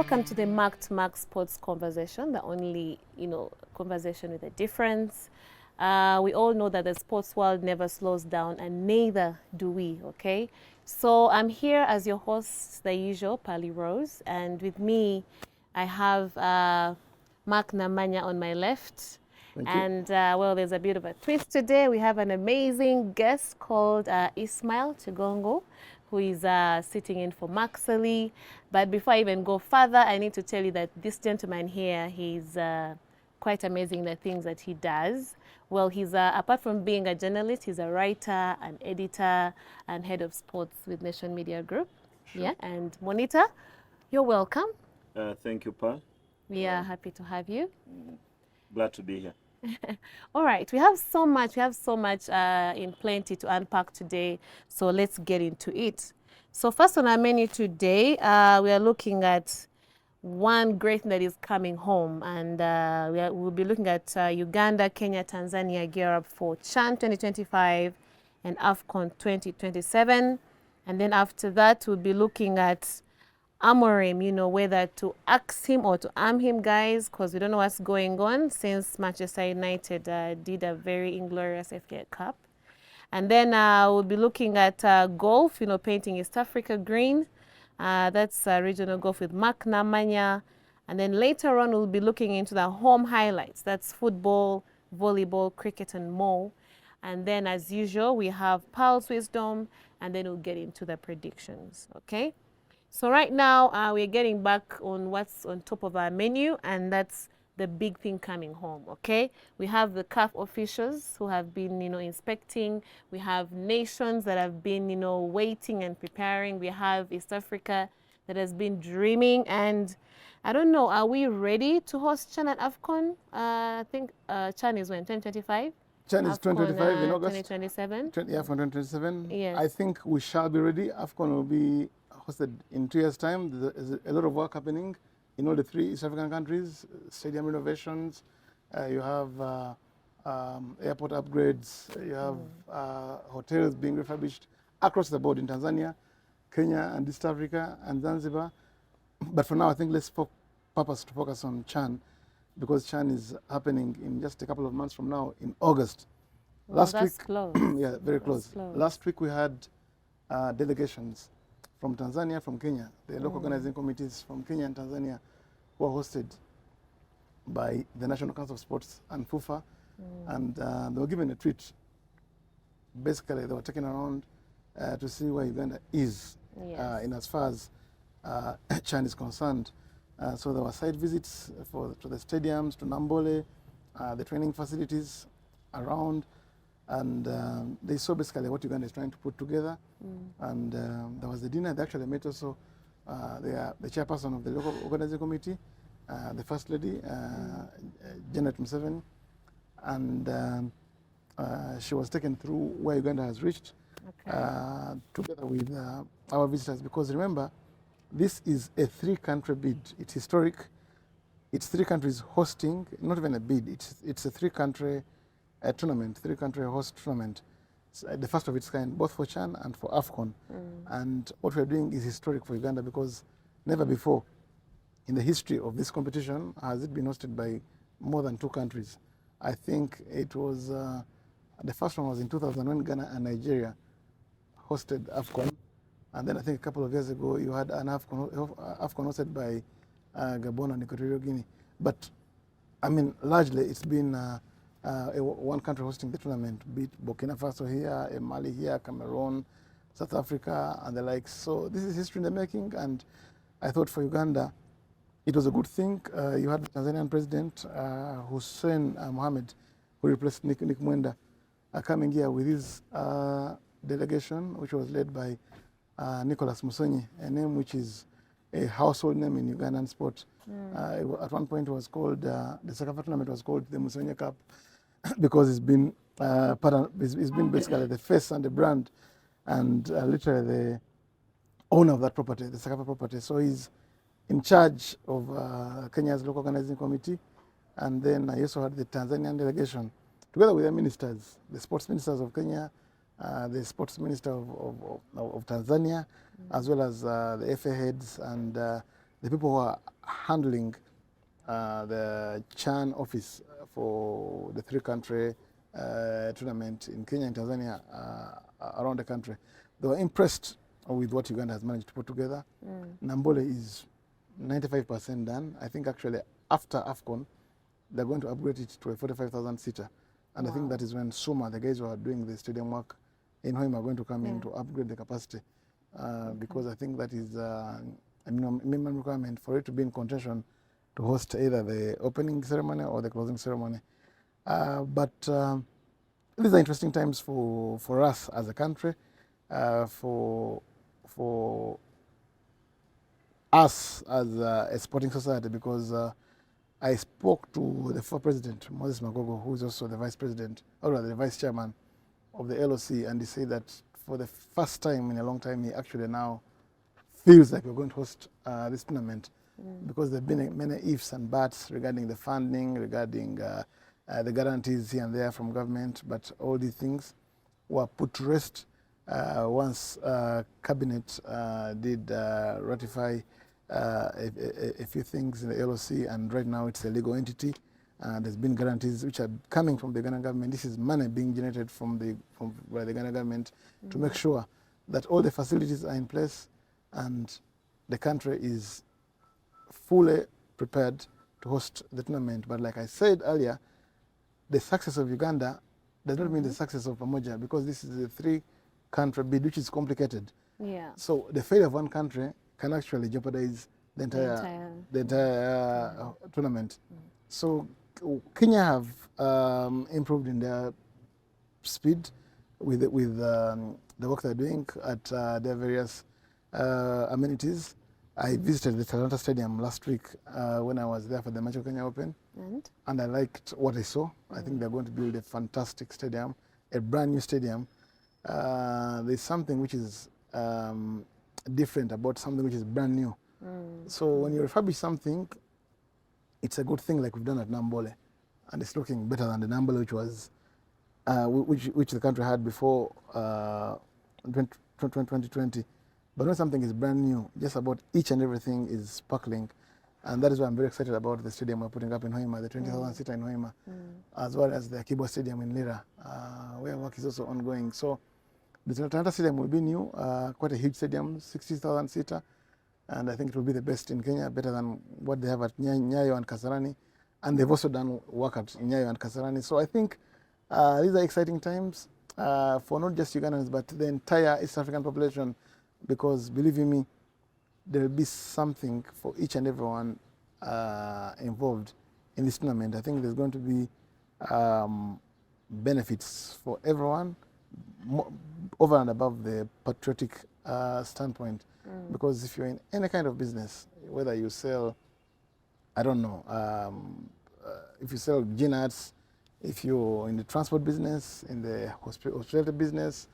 Welcome to the Mark2Mark Sports Conversation, the only, conversation with a difference. We all know that the sports world never slows down, and neither do we, okay? So I'm here as your host, the usual, Pali Rose, and with me, I have Mark Namanya on my left. Thank you. And well, there's a bit of a twist today. We have an amazing guest called Ismail Chigongo, who is sitting in for Maxley. But before I even go further, I need to tell you that this gentleman here, he's quite amazing in the things that he does. Well, he's apart from being a journalist, he's a writer, an editor, and head of sports with Nation Media Group. Sure. Yeah, and Monita, you're welcome. Thank you, Pal. We are happy to have you. Glad to be here. All right, we have so much in plenty to unpack today, so let's get into it. So first on our menu today, we are looking at one great thing that is coming home, and we'll be looking at Uganda, Kenya, Tanzania gear up for CHAN 2025 and AFCON 2027. And then after that, we'll be looking at Amorim, whether to axe him or to arm him, guys, because we don't know what's going on since Manchester United did a very inglorious FA Cup. And then we'll be looking at golf, painting East Africa green. That's regional golf with Mark Namanya. And then later on, we'll be looking into the home highlights. That's football, volleyball, cricket, and more. And then, as usual, we have Paul's wisdom, and then we'll get into the predictions, okay? So right now, we're getting back on what's on top of our menu, and that's the big thing coming home, okay? We have the CAF officials who have been, inspecting. We have nations that have been, waiting and preparing. We have East Africa that has been dreaming. And I don't know, are we ready to host CHAN at AFCON? I think CHAN is when, 2025? CHAN is 2025 in August. 2027? Yeah, for 2027. Yes. I think we shall be ready. AFCON will be hosted in 2 years' time. There's a lot of work happening in all the 3 East African countries. Stadium renovations, you have airport upgrades, you have hotels being refurbished across the board in Tanzania, Kenya, and East Africa, and Zanzibar. But for now, I think let's focus on CHAN, because CHAN is happening in just a couple of months from now in August. Well, Last that's week, close. yeah, very close. Close. Last week we had delegations from Tanzania, from Kenya, the local organizing committees from Kenya and Tanzania were hosted by the National Council of Sports and FUFA, and they were given a treat. Basically, they were taken around to see where Uganda is Yes. in as far as CHAN is concerned. So there were site visits to the stadiums, to Nambole, the training facilities around, and they saw basically what Uganda is trying to put together. And there was the dinner. They actually met also the chairperson of the local organizing committee, the First Lady, Janet Museveni, and she was taken through where Uganda has reached, together with our visitors. Because remember, this is a 3-country bid. It's historic. It's 3 countries hosting, not even a bid. It's a 3-country tournament, 3-country host tournament. It's the first of its kind, both for CHAN and for AFCON. And what we're doing is historic for Uganda, because never before in the history of this competition has it been hosted by more than 2 countries. I think it was, the first one was in 2000 when Ghana and Nigeria hosted AFCON. And then I think a couple of years ago you had an AFCON hosted by Gabon and Equatorial Guinea. But I mean, largely it's been one country hosting the tournament, be it Burkina Faso here, Mali here, Cameroon, South Africa, and the likes. So this is history in the making, and I thought for Uganda, it was a good thing. You had the Tanzanian president, Hussein Mohamed, who replaced Nick Mwenda, coming here with his delegation, which was led by Nicholas Musonyi, a name which is a household name in Ugandan sport. At one point, it was called, the Sakafa tournament was called the Musonyi Cup, because it's been it's been basically the face and the brand, and literally the owner of that property, the Sakafa property. So he's in charge of Kenya's local organizing committee, and then I also had the Tanzanian delegation, together with the ministers, the sports ministers of Kenya, the sports minister of Tanzania, as well as the FA heads and the people who are handling the CHAN office for the three-country tournament in Kenya and Tanzania around the country, they were impressed with what Uganda has managed to put together. Nambole is 95% done. I think actually after AFCON, they're going to upgrade it to a 45,000 seater. And I think that is when SUMA, the guys who are doing the stadium work in Hoima, are going to come in to upgrade the capacity. Because I think that is a minimum requirement for it to be in contention to host either the opening ceremony or the closing ceremony. But these are interesting times for us as a country, for us as a sporting society, because I spoke to the former president, Moses Magogo, who is also the vice president, or rather the vice chairman of the LOC, and he said that for the first time in a long time, he actually now feels like we're going to host this tournament, because there have been many ifs and buts regarding the funding, regarding the guarantees here and there from government, but all these things were put to rest once cabinet did ratify a few things in the LOC, and right now it's a legal entity. There's been guarantees which are coming from the Ghana government. This is money being generated by the Ghana government to make sure that all the facilities are in place and the country is fully prepared to host the tournament. But like I said earlier, the success of Uganda does not mean the success of Pamoja, because this is a three-country bid, which is complicated. So the failure of one country can actually jeopardize the entire tournament. So Kenya have improved in their speed with the work they're doing at their various amenities. I visited the Talanta Stadium last week when I was there for the Macho Kenya Open, and I liked what I saw. I think they're going to build a fantastic stadium, a brand new stadium. There's something which is different about something which is brand new. So when you refurbish something, it's a good thing, like we've done at Nambole, and it's looking better than the Nambole which was which the country had before 2020. But when something is brand new, just about each and everything is sparkling, and that is why I'm very excited about the stadium we're putting up in Hoima, the 20,000 seater in Hoima, as well as the Kibo Stadium in Lira, where work is also ongoing. So the Talanta Stadium will be new, quite a huge stadium, 60,000 seater, and I think it will be the best in Kenya, better than what they have at Nyayo and Kasarani, and they've also done work at Nyayo and Kasarani. So I think these are exciting times for not just Ugandans, but the entire East African population, because believe you me, there will be something for each and everyone involved in this tournament. I think there's going to be benefits for everyone, over and above the patriotic standpoint. Because if you're in any kind of business, whether you sell, I don't know, if you sell gin-arts, if you're in the transport business, in the hospitality business,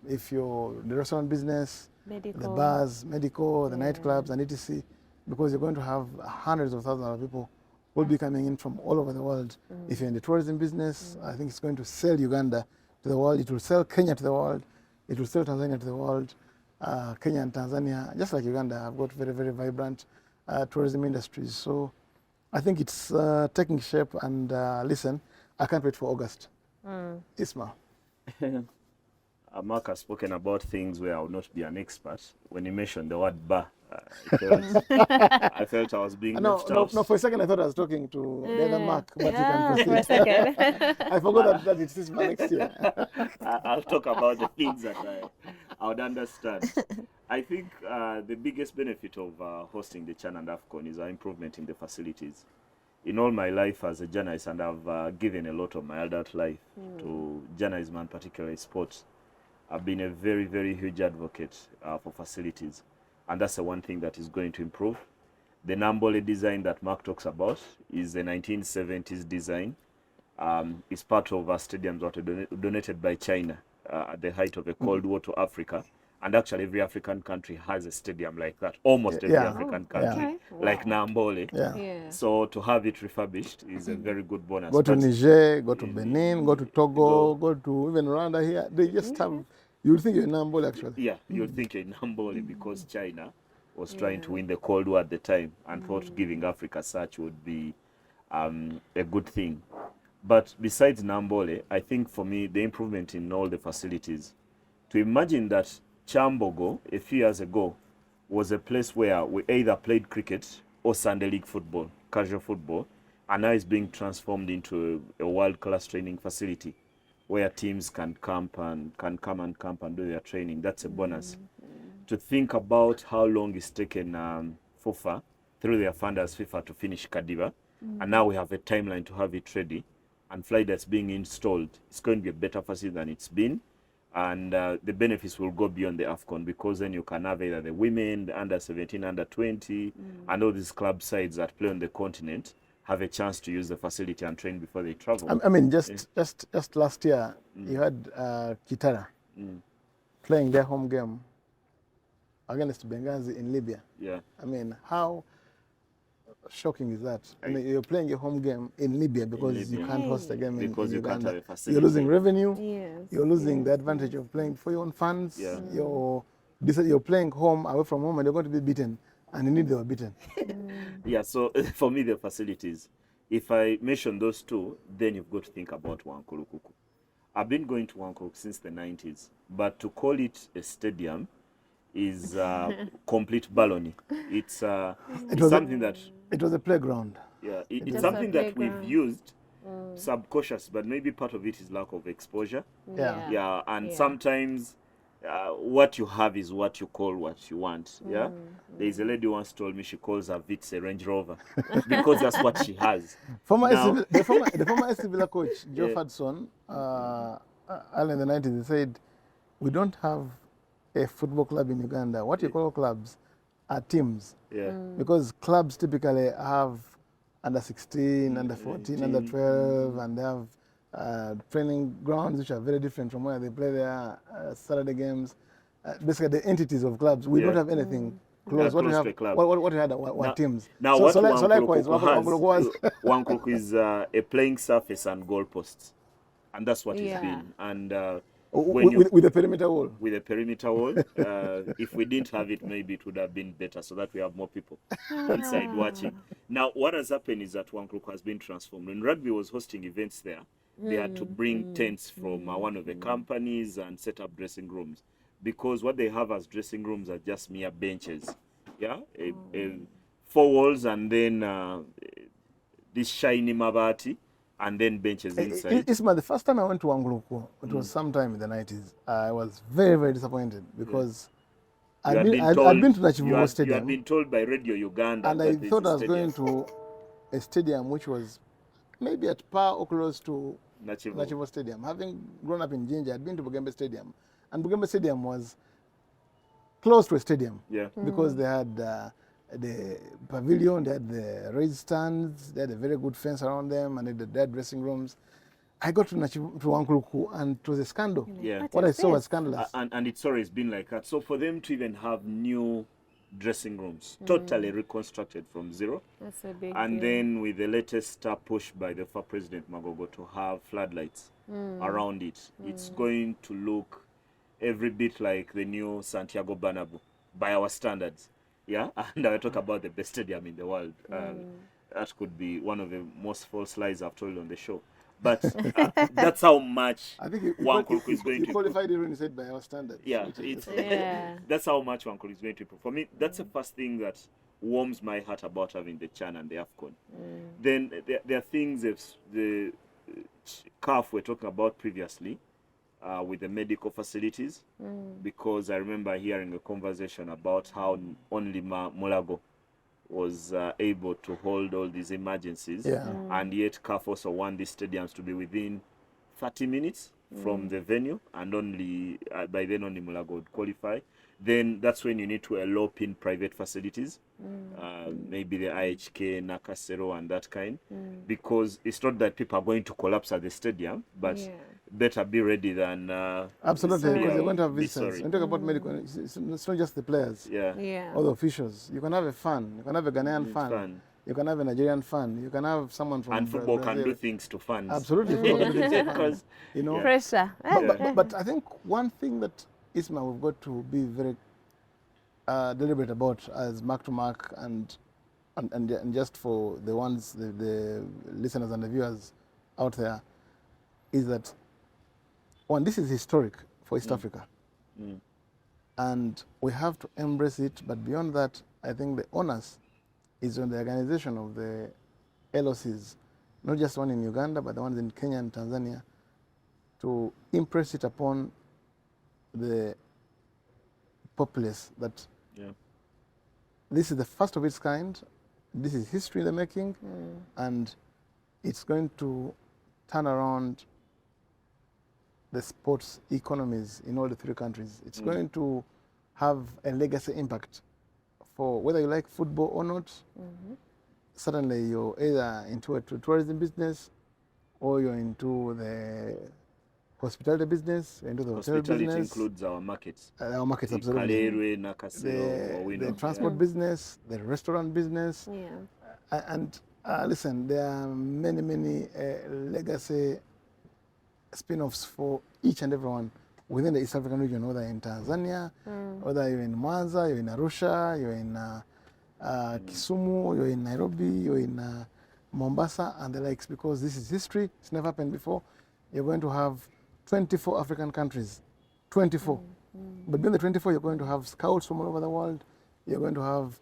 if you're in the restaurant business, the bars, medical, the nightclubs, and etc., because you're going to have hundreds of thousands of people who will be coming in from all over the world. If you're in the tourism business, I think it's going to sell Uganda to the world. It will sell Kenya to the world. It will sell Tanzania to the world. Kenya and Tanzania, just like Uganda, have got very, very vibrant tourism industries. So I think it's taking shape, and listen, I can't wait for August. Isma. Mark has spoken about things where I would not be an expert. When he mentioned the word bar, I felt I was being left out. No, for a second I thought I was talking to the other Mark, but you can proceed. For a second. I forgot that it's Isma next year. I'll talk about the things that I would understand. I think the biggest benefit of hosting the CHAN and AFCON is our improvement in the facilities. In all my life as a journalist, and I've given a lot of my adult life to journalism and particularly sports, I've been a very, very huge advocate for facilities. And that's the one thing that is going to improve. The Nambole design that Mark talks about is the 1970s design. It's part of our stadiums that were donated by China at the height of the Cold War to Africa. And actually every African country has a stadium like that. Almost every African country, like Nambole. So to have it refurbished is a very good bonus. Go to Niger, go to Benin, go to Togo, go to even Rwanda here. They just have, you would think you're in Nambole actually. Yeah, you would think you're in Nambole because China was trying to win the Cold War at the time and thought giving Africa such would be a good thing. But besides Nambole, I think for me, the improvement in all the facilities, to imagine that Chambogo, a few years ago, was a place where we either played cricket or Sunday league football, casual football, and now it's being transformed into a world-class training facility where teams can come and do their training. That's a bonus. To think about how long it's taken FUFA through their funders FIFA to finish Kadiba, and now we have a timeline to have it ready, and flight that's being installed. It's going to be a better facility than it's been, and the benefits will go beyond the AFCON, because then you can have either the women, the under 17, under 20, and all these club sides that play on the continent have a chance to use the facility and train before they travel. I mean, just last year, you had Kitara playing their home game against Benghazi in Libya. Yeah. I mean, how shocking is that? I mean, you're playing your home game in Libya because you can't host a game because in you can't Uganda. have a facility. You're losing revenue. Yes. You're losing the advantage of playing for your own funds. Yeah. You're playing home, away from home, and you're going to be beaten. And indeed, they were beaten. Yeah, so for me, the facilities, if I mention those two, then you've got to think about Wankulukuku. I've been going to Wankulukuku since the 90s, but to call it a stadium is complete baloney. It's something that... It was a playground. Yeah, it's something that we've used subconscious, but maybe part of it is lack of exposure. Yeah. And sometimes what you have is what you call what you want. Yeah. There's a lady who once told me she calls her Vitz a Range Rover because that's what she has. The former AC Villa coach, Joe Fadson, early in the 90s, he said, we don't have a football club in Uganda. What you call clubs are teams. Yeah. Because clubs typically have under 16, under 14, under 12, and they have training grounds which are very different from where they play their Saturday games. Basically, the entities of clubs. We don't have anything close. What we have, what we had were teams. Now, so likewise, Wankulukuku is a playing surface and goalposts, and that's what it's been. And with the perimeter wall. With a perimeter wall. If we didn't have it, maybe it would have been better, so that we have more people inside watching. Now, what has happened is that Wankulukuku has been transformed. When rugby was hosting events there, they had to bring tents from one of the companies and set up dressing rooms, because what they have as dressing rooms are just mere benches. Yeah, 4 walls and then this shiny mabati and then benches inside. Isma, the first time I went to Wankulukuku, it was sometime in the 90s. I was very, very disappointed because I'd been to Nachivubo Stadium. You had been told by Radio Uganda. And I thought I was going to a stadium which was maybe at par or close to Nachivubo Stadium. Having grown up in Jinja, I'd been to Bugembe Stadium. And Bugembe Stadium was close to a stadium. Yeah. Because they had the pavilion, they had the raised stands, they had a very good fence around them, and they had dressing rooms. I got to Wankulukuku, and it was a scandal. Yeah. What I saw was scandalous. And it's always been like that. So for them to even have new dressing rooms, totally reconstructed from zero. That's a big and then with the latest push by the former President Magogo to have floodlights around it, it's going to look every bit like the new Santiago Bernabeu by our standards. Yeah, and I talk about the best stadium in the world. That could be one of the most false lies I've told on the show. But that's how much Wankulukuku is going to improve. You qualified it when you said by our standards. Yeah, that's how much Wankulukuku is going to improve. For me, that's the first thing that warms my heart about having the CHAN and the AFCON. Then there are things the CAF we're talking about previously with the medical facilities, because I remember hearing a conversation about how only Mulago was able to hold all these emergencies, and yet CAF also want these stadiums to be within 30 minutes from the venue, and only by then only Mulago would qualify. Then that's when you need to elope in private facilities, maybe the IHK, Nakasero and that kind, because it's not that people are going to collapse at the stadium, but better be ready than... Absolutely, because they're going to have visitors. When you talk about medical, it's not just the players or the officials. You can have a fan, you can have a Ghanaian fan. You can have a Nigerian fan. You can have someone from and football Brazil. can do things to fans. Absolutely, football can do things to fans. You know, pressure. But I think one thing that Isma, we've got to be very deliberate about as Mark2Mark and just for the ones, the listeners and the viewers out there, is that, one, this is historic for East Africa. And we have to embrace it, but beyond that, I think the onus is on the organization of the LOCs, not just one in Uganda, but the ones in Kenya and Tanzania, to impress it upon the populace that this is the first of its kind, this is history in the making, and it's going to turn around the sports economies in all the three countries. It's going to have a legacy impact for whether you like football or not. Certainly you're either into a tourism business or you're into the hospitality business, into the hotel business. Hospitality includes our markets. Our markets, absolutely. The transport business, the restaurant business. And listen, there are many, many legacy spin-offs for each and every one within the East African region, whether in Tanzania, whether you're in Mwanza, you're in Arusha, you're in Kisumu, you're in Nairobi, you're in Mombasa and the likes, because this is history. It's never happened before. You're going to have 24 African countries, 24. But beyond the 24, you're going to have scouts from all over the world. You're going to have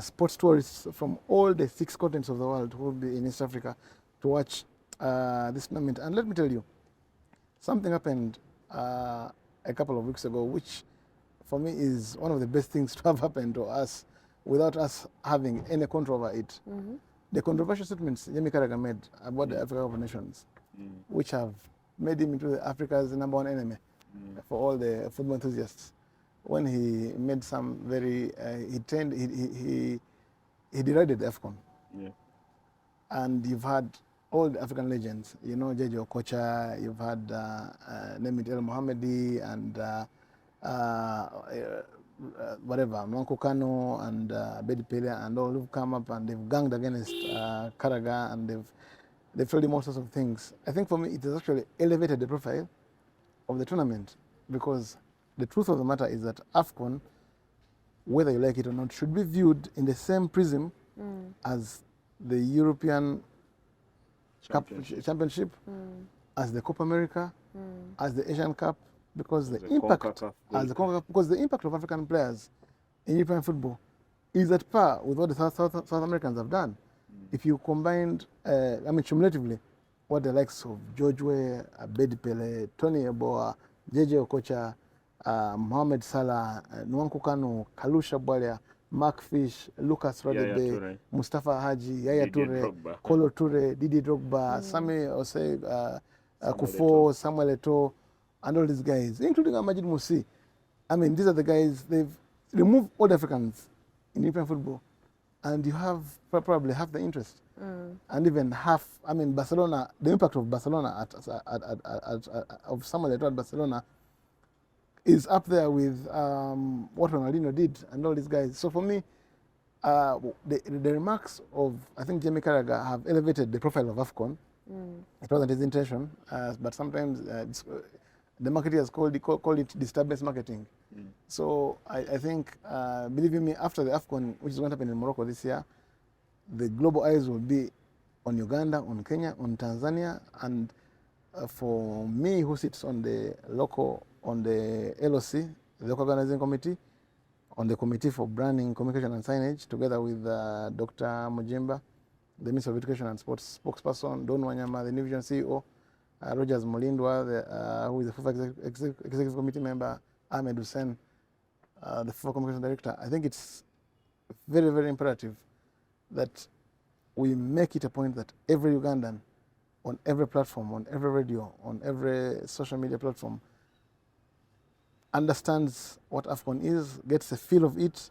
sports tourists from all the 6 continents of the world who will be in East Africa to watch this tournament. And let me tell you, something happened a couple of weeks ago, which for me is one of the best things to have happened to us without us having any control over it. The controversial statements Jamie Carragher made about the Africa Cup of Nations, which have made him into Africa's #1 enemy for all the football enthusiasts. When he made some very, he derided the AFCON. And you've had all the African legends, you know, Jeje Okocha, you've had name it El Mohammedi and whatever, Nwanko Kano and Bedi Pele and all who've come up and they've ganged against Carragher and they've told him all sorts of things. I think for me it has actually elevated the profile of the tournament, because the truth of the matter is that AFCON, whether you like it or not, should be viewed in the same prism as the European Championship, as the Copa America, as the Asian Cup, because the impact because the impact of African players in European football is at par with what the South Americans have done. If you combined, I mean, cumulatively, what the likes of George Weah, Bedi Pele, Tony Yeboah, Jeje Okocha, Mohamed Salah, Nwanko Kano, Kalusha Bwalia, Mark Fish, Lucas Radebe, Mustafa Haji, Yaya Toure, Kolo Toure, Didi Drogba, Sami Osei, Kufo, Samuel Eto'o, and all these guys, including Majid Musi. I mean, these are the guys, they've removed all the Africans in European football, and you have probably half the interest. And even half, I mean, Barcelona, the impact of Barcelona, of Samuel Eto'o at Barcelona, is up there with what Ronaldinho did and all these guys. So for me, the remarks of, I think, Jamie Carragher have elevated the profile of AFCON. It wasn't his intention, but sometimes the marketers call it disturbance marketing. So I think, believe me, after the AFCON, which is going to happen in Morocco this year, the global eyes will be on Uganda, on Kenya, on Tanzania, and for me, who sits on the local, on the LOC, the local organizing committee, on the committee for branding, communication and signage, together with Dr. Mujimba, the Minister of Education and Sports spokesperson, Don Wanyama, the New Vision CEO, Rogers Molindwa, who is the FIFA executive committee member, Ahmed Hussein, the FIFA communication director. I think it's very, very imperative that we make it a point that every Ugandan, on every platform, on every radio, on every social media platform, understands what AFCON is, gets a feel of it.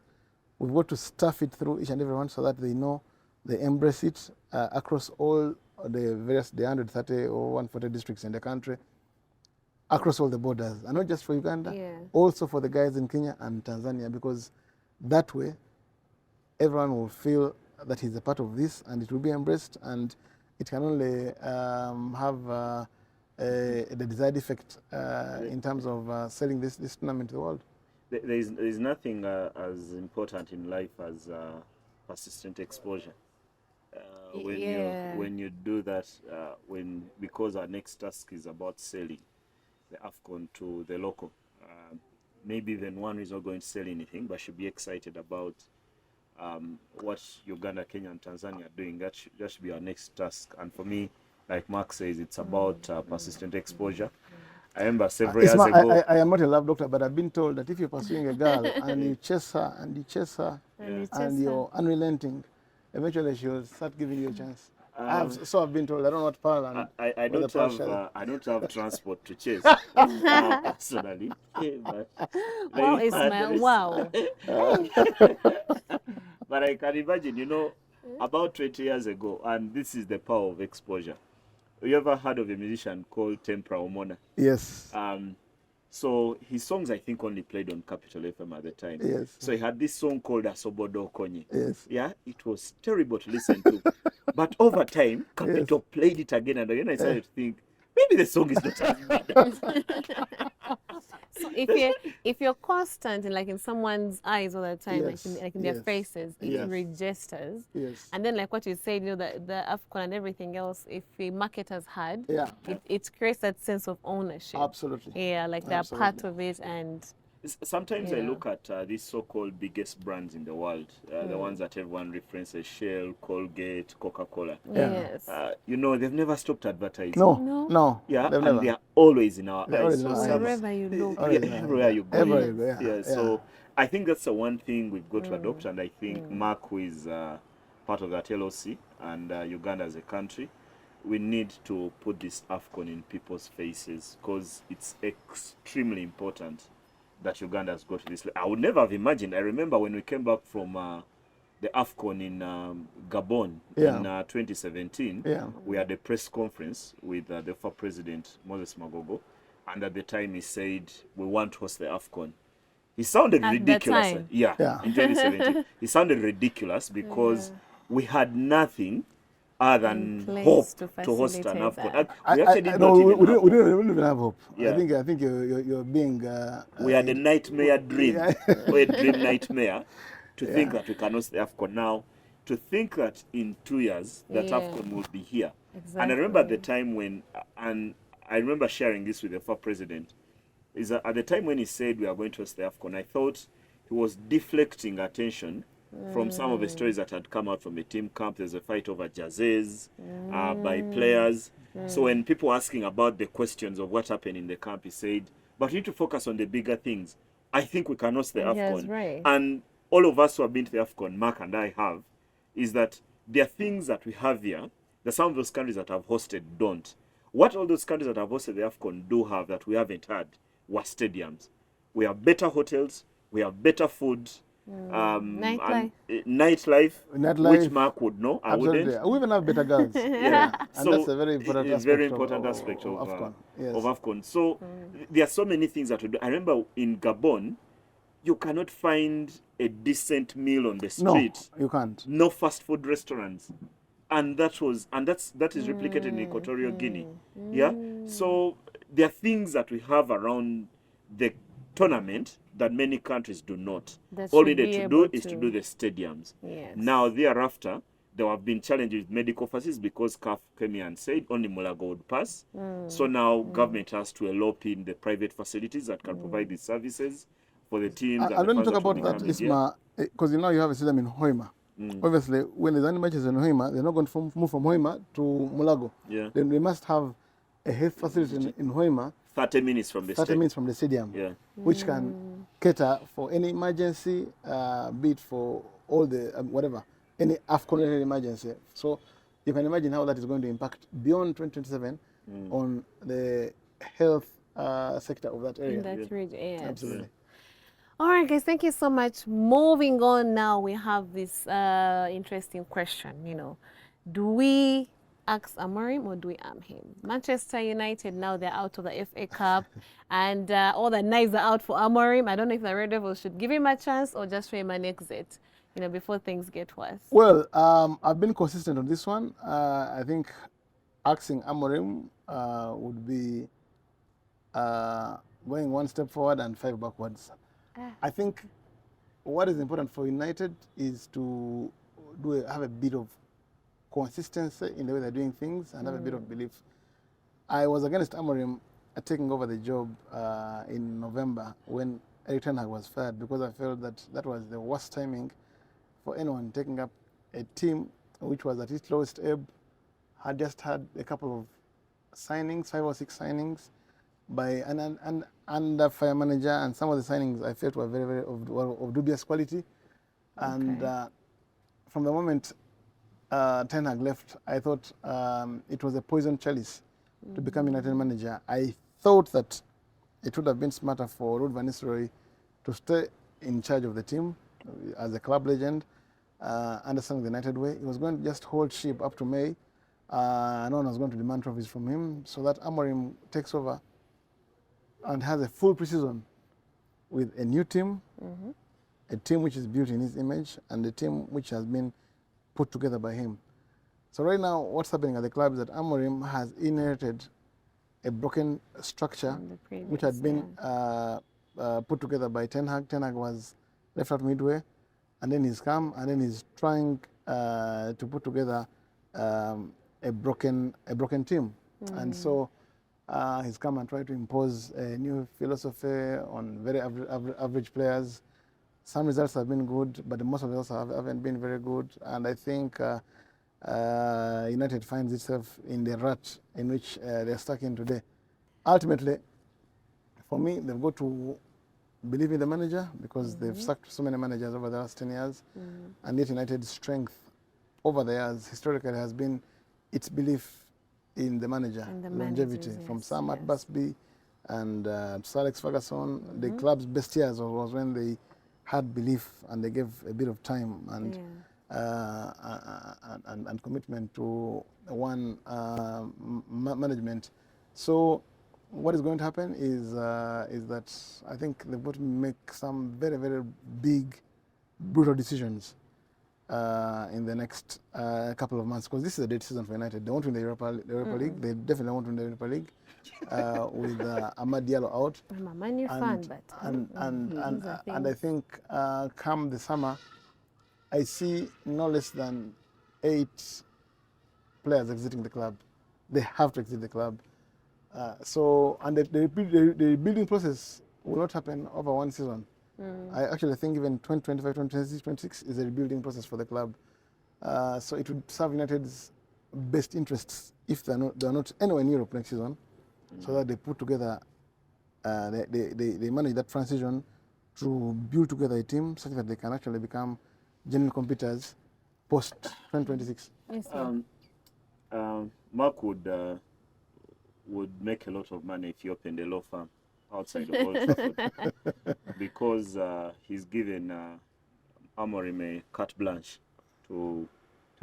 We've got to stuff it through each and every one so that they know, they embrace it across all the various, the 130 or 140 districts in the country, across all the borders, and not just for Uganda, also for the guys in Kenya and Tanzania, because that way everyone will feel that he's a part of this and it will be embraced, and it can only have the desired effect in terms of selling this tournament to the world. There's nothing as important in life as persistent exposure. Yeah. When you do that, because our next task is about selling the AFCON to the local. Maybe even one is not going to sell anything, but should be excited about what Uganda, Kenya, and Tanzania are doing. That should be our next task. And for me, like Mark says, it's about persistent exposure. I remember several years ago. I am not a love doctor, but I've been told that if you're pursuing a girl and you chase her and you chase her and you're unrelenting, eventually she'll start giving you a chance. I've been told. I don't know what Pearl and I don't have transport to chase personally. But Wow, Ismail, wow. But I can imagine, about 20 years ago, and this is the power of exposure. You ever heard of a musician called Tempra Omona? Yes. So his songs, I think, only played on Capital FM at the time. Yes. So he had this song called Asobodo Konye. Yes. Yeah, it was terrible to listen to. But over time, Capital played it again and again. I started to think, maybe the song is not as bad. So if you're constant in someone's eyes all the time, like in their faces, it registers. Yes. And then like what you said, the AFCON and everything else, if the market has had, it creates that sense of ownership. Absolutely. Yeah, like they're part of it. And sometimes I look at these so-called biggest brands in the world, the ones that everyone references: Shell, Colgate, Coca-Cola. Yes. They've never stopped advertising. No. Yeah, and never. They are always in our eyes. Wherever you look. Everywhere you go. Everywhere. Yeah. So I think that's the one thing we've got to adopt, and I think Mark, who is part of that LOC, and Uganda as a country, we need to put this AFCON in people's faces, because it's extremely important that Uganda has got to this. I would never have imagined. I remember when we came back from the AFCON in Gabon in 2017, we had a press conference with the former president, Moses Magogo, and at the time he said, we want to host the AFCON. He sounded ridiculous. In 2017. He sounded ridiculous because we had nothing other than hope to host an AFCON. We didn't even have hope. I think you're being... we had a nightmare dream, or a dream nightmare, to think that we can host the AFCON. Now, to think that in 2 years, that AFCON will be here. Exactly. And I remember at the time when, and I remember sharing this with the former president, is that at the time when he said we are going to host the AFCON, I thought he was deflecting attention from some of the stories that had come out from the team camp. There's a fight over jerseys by players. So when people were asking about the questions of what happened in the camp, he said, but we need to focus on the bigger things. I think we can host the AFCON. Right. And all of us who have been to the AFCON, Mark and I have, is that there are things that we have here that some of those countries that have hosted don't. What all those countries that have hosted the AFCON do have that we haven't had were stadiums. We have better hotels, we have better food, nightlife, which Mark would know. Absolutely. I wouldn't. We even have better girls. And so that's a very important aspect of AFCON. Yes. Of AFCON. So there are so many things that we do. I remember in Gabon, you cannot find a decent meal on the street. No, you can't. No fast food restaurants. And that is replicated in Equatorial Guinea. Yeah. So there are things that we have around the tournament that many countries do not. All we need to do is to do the stadiums. Yes. Now thereafter, there have been challenges with medical facilities because CAF came here and said only Mulago would pass. So now government has to elope in the private facilities that can provide these services for the teams. I want to talk about that, Isma, because now you have a system in Hoima. Obviously, when there's any matches in Hoima, they're not going to move from Hoima to Mulago. Yeah. Then we must have a health facility in Hoima. 30 minutes from the 30 minutes from the stadium, which can cater for any emergency, be it for all the, whatever, any AFCON emergency. So you can imagine how that is going to impact beyond 2027 on the health sector of that area. In that region, yes. Absolutely. All right, guys, thank you so much. Moving on now, we have this interesting question, do we AXE AMORIM or do we arm him? Manchester United, now they're out of the FA Cup and all the knives are out for AMORIM. I don't know if the Red Devils should give him a chance or just show him an exit, before things get worse. Well, I've been consistent on this one. I think AXE AMORIM would be going one step forward and 5 backwards. I think what is important for United is to have a bit of consistency in the way they're doing things and have a bit of belief. I was against Amorim taking over the job in November when Erik ten Hag was fired, because I felt that that was the worst timing for anyone taking up a team which was at its lowest ebb, had just had a couple of signings, 5 or 6 signings by an under fire manager, and some of the signings I felt were very of dubious quality. And from the moment Ten Hag left, I thought it was a poison chalice to become United manager. I thought that it would have been smarter for Ruud van Nistelrooy to stay in charge of the team as a club legend, understanding the United way. He was going to just hold ship up to May. No one was going to demand trophies from him, so that Amorim takes over and has a full preseason with a new team, a team which is built in his image, and a team which has been put together by him. So right now, what's happening at the club is that Amorim has inherited a broken structure which had been put together by Ten Hag. Ten Hag was left out midway, and then he's come, and then he's trying to put together a broken team. And so he's come and tried to impose a new philosophy on very average players. Some results have been good, but most of the results haven't been very good. And I think United finds itself in the rut in which they're stuck in today. Ultimately, for me, they've got to believe in the manager, because they've sacked so many managers over the last 10 years. And yet United's strength over the years historically has been its belief in the manager, longevity. From Sir Matt Busby and Sir Alex Ferguson, the club's best years was when they had belief and they gave a bit of time and commitment to one management. So what is going to happen is that I think they've got to make some very big, brutal decisions in the next couple of months, because this is a dead season for United. They won't win the Europa League. They definitely won't win the Europa League with Amad Diallo out. I'm a Man U fan, but and I think come the summer, I see no less than 8 players exiting the club. They have to exit the club. So, and the rebuilding process will not happen over one season. I actually think even 2025, 2026 is a rebuilding process for the club. So it would serve United's best interests if they're not anywhere in Europe next season, so that they put together, they manage that transition to build together a team such that they can actually become genuine competitors post 2026. Mark would make a lot of money if he opened a law firm outside of Old Trafford, because he's given Amorim a carte blanche to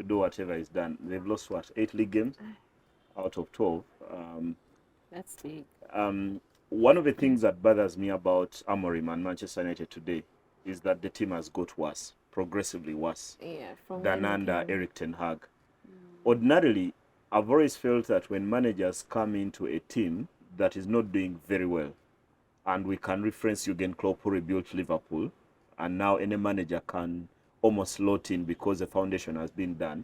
do whatever he's done. They've lost 8 league games out of 12. That's big. One of the things that bothers me about Amorim and Manchester United today is that the team has got worse, progressively worse, than under Erik ten Hag. Ordinarily, I've always felt that when managers come into a team that is not doing very well, and we can reference Jurgen Klopp, who rebuilt Liverpool, and now any manager can almost slot in because the foundation has been done,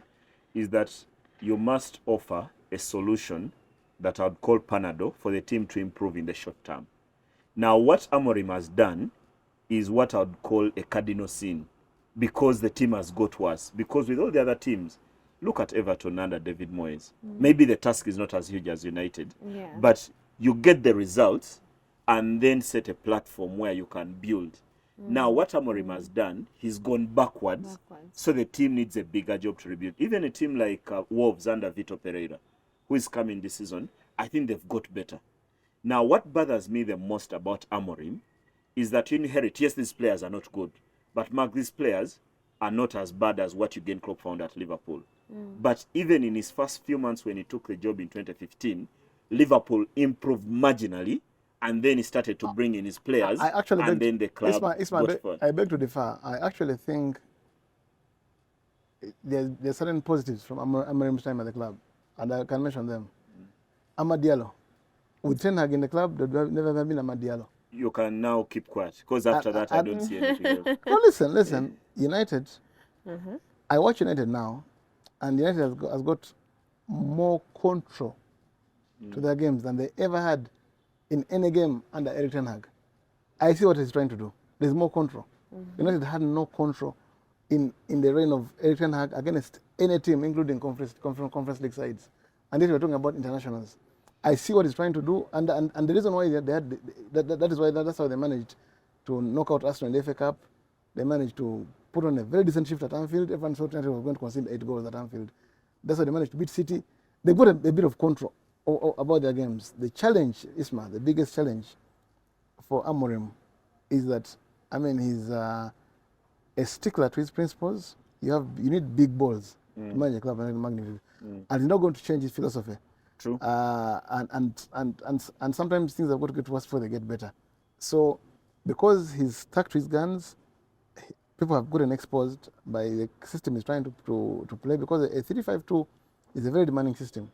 is that you must offer a solution that I would call Panado for the team to improve in the short term. Now, what Amorim has done is what I would call a cardinal sin, because the team has got worse. Because with all the other teams, look at Everton under David Moyes. Maybe the task is not as huge as United, but you get the results and then set a platform where you can build. Now, what Amorim has done, he's gone backwards, so the team needs a bigger job to rebuild. Even a team like Wolves under Vitor Pereira, who is coming this season, I think they've got better. Now, what bothers me the most about Amorim is that you inherit, yes, these players are not good, but Mark, these players are not as bad as what Jurgen Klopp found at Liverpool. But even in his first few months when he took the job in 2015, Liverpool improved marginally, and then he started to bring in his players, then the club got fun. I beg to differ. I actually think there's certain positives from Amorim's time at the club, and I can mention them. Amad Diallo. With Ten Hag in the club, there would never have been Amad Diallo. you can now keep quiet, because after that I don't see anything else. No, listen. United, I watch United now, and United has got more control to their games than they ever had in any game under Erik ten Hag. I see what he's trying to do. There's more control. United had no control in the reign of Erik ten Hag against any team, including conference league sides. And yet we're talking about internationals. I see what he's trying to do, and the reason why they had that's how they managed to knock out Arsenal in the FA Cup. They managed to put on a very decent shift at Anfield. Everyone thought United was going to concede 8 goals at Anfield. That's how they managed to beat City. They've got a bit of control about their games. The challenge, Isma, the biggest challenge for Amorim is that, I mean, he's a stickler to his principles. You need big balls to manage a club of magnitude, and he's not going to change his philosophy. True. And sometimes things have got to get worse before they get better. So, because he's stuck to his guns, people have gotten exposed by the system he's trying to play, because a 3-5-2 is a very demanding system.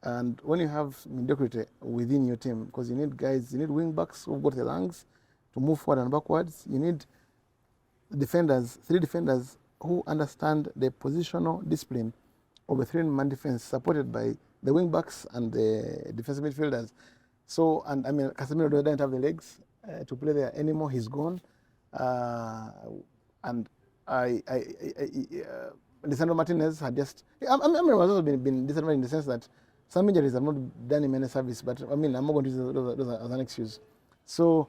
And when you have mediocrity within your team, because you need wing backs who've got the lungs to move forward and backwards. You need defenders, 3 defenders who understand the positional discipline of a 3-man defense, supported by the wing backs and the defensive midfielders. So, and I mean, Casemiro doesn't have the legs to play there anymore. He's gone. And Lisandro Martinez had just... I mean, has also been disadvantaged in the sense that some injuries have not done him any service, but I mean, I'm not going to use those as an excuse. So,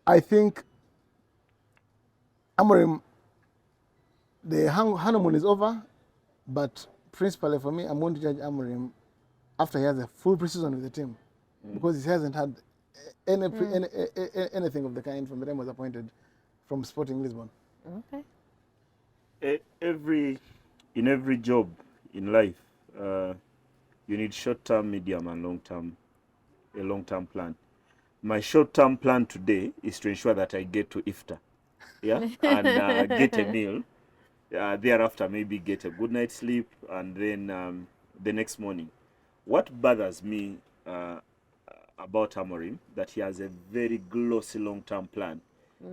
I think Amorim, the honeymoon is over, but principally for me, I'm going to judge Amorim after he has a full preseason with the team, because he hasn't had anything of the kind from the time he was appointed from Sporting Lisbon. Okay. In every job in life, you need short-term, medium, and a long-term plan. My short-term plan today is to ensure that I get to Iftar, and get a meal. Thereafter, maybe get a good night's sleep, and then the next morning. What bothers me about Amorim, that he has a very glossy long-term plan.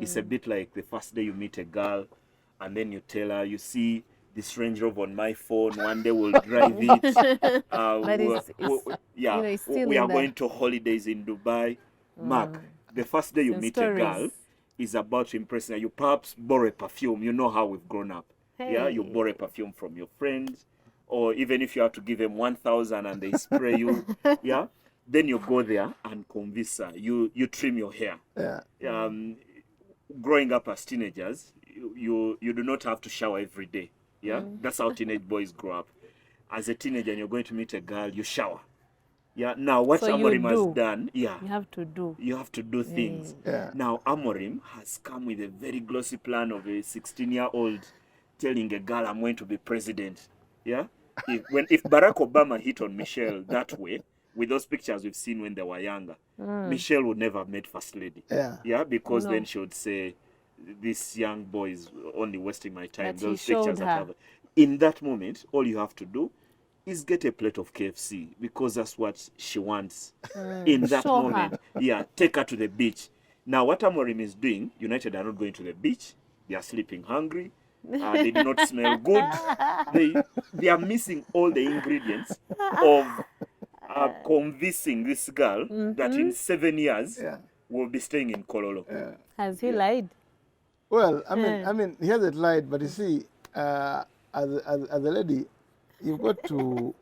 It's a bit like the first day you meet a girl, and then you tell her, you see this Range Rover on my phone, one day we'll drive it. We are going to holidays in Dubai. Mark, the first day you meet a girl is about to impress her. You perhaps borrow a perfume. You know how we've grown up. Yeah, you borrow a perfume from your friends, or even if you have to give them 1,000 and they spray you, then you go there and convince her. You trim your hair. Growing up as teenagers, you do not have to shower every day. That's how teenage boys grow up. As a teenager, and you're going to meet a girl, you shower. Now what Amorim has done, you have to do things. Now Amorim has come with a very glossy plan of a 16-year-old telling a girl, I'm going to be president. If Barack Obama hit on Michelle that way, with those pictures we've seen when they were younger, Michelle would never have made first lady. Because then she would say, this young boy is only wasting my time. But those pictures in that moment, all you have to do is get a plate of KFC, because that's what she wants in that moment. Take her to the beach. Now what Amorim is doing, United are not going to the beach. They are sleeping hungry. They do not smell good. They are missing all the ingredients of convincing this girl that in 7 years will be staying in Kololo. Has he lied? Well, I mean, he hasn't lied, but you see, as a lady, you've got to